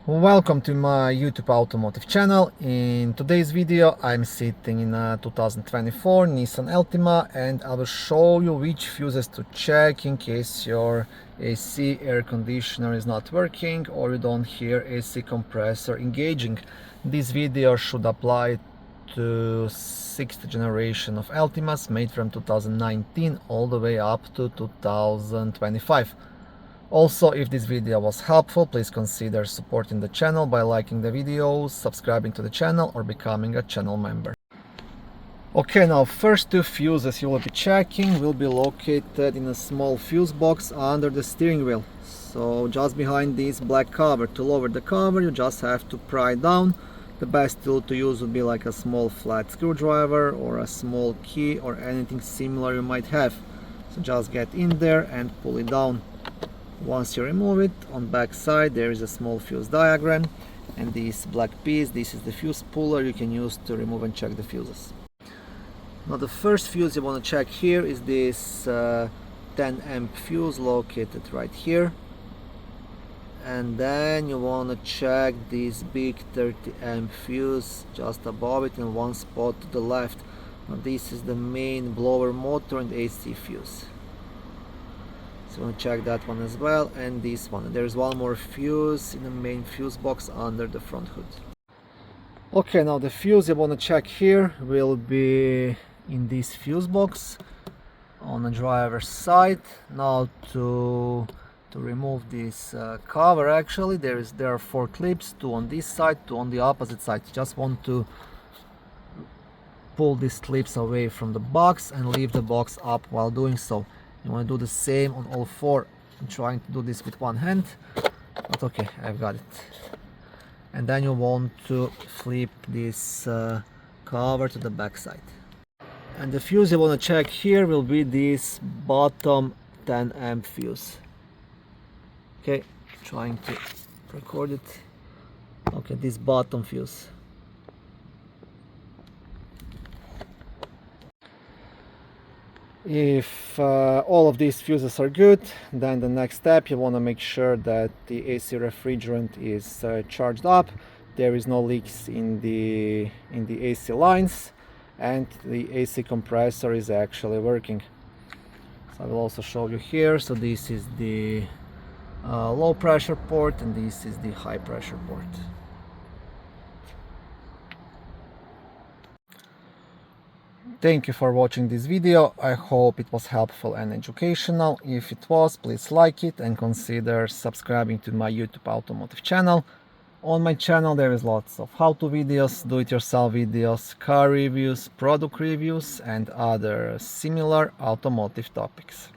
Welcome to my YouTube automotive channel. In today's video I'm sitting in a 2024 Nissan Altima and I will show you which fuses to check in case your AC air conditioner is not working or you don't hear AC compressor engaging. This video should apply to 6th generation of Altimas made from 2019 all the way up to 2025. Also, if this video was helpful, please consider supporting the channel by liking the videos, subscribing to the channel or becoming a channel member. Okay, now first two fuses you will be checking will be located in a small fuse box under the steering wheel. So just behind this black cover. To lower the cover you just have to pry down. The best tool to use would be like a small flat screwdriver or a small key or anything similar you might have. So just get in there and pull it down. Once you remove it, on back side there is a small fuse diagram, and this black piece, this is the fuse puller you can use to remove and check the fuses. Now the first fuse you want to check here is this 10 amp fuse located right here, and then you want to check this big 30 amp fuse just above it in one spot to the left. Now this is the main blower motor and AC fuse. So we'll check that one as well, and this one. There's one more fuse in the main fuse box under the front hood. Okay, now the fuse you want to check here will be in this fuse box on the driver's side. Now to remove this cover, actually there are 4 clips, 2 on this side, 2 on the opposite side. You just want to pull these clips away from the box and leave the box up while doing so. You want to do the same on all 4. I'm trying to do this with one hand, but okay, I've got it. And then you want to flip this cover to the back side. And the fuse you want to check here will be this bottom 10 amp fuse. Okay, trying to record it. Okay, this bottom fuse. If all of these fuses are good, then the next step you want to make sure that the AC refrigerant is charged up, there is no leaks in the AC lines, and the AC compressor is actually working. So I will also show you here. So this is the low pressure port and this is the high pressure port. Thank you for watching this video. I hope it was helpful and educational. If it was, please like it and consider subscribing to my YouTube automotive channel. On my channel there is lots of how-to videos, do-it-yourself videos, car reviews, product reviews and other similar automotive topics.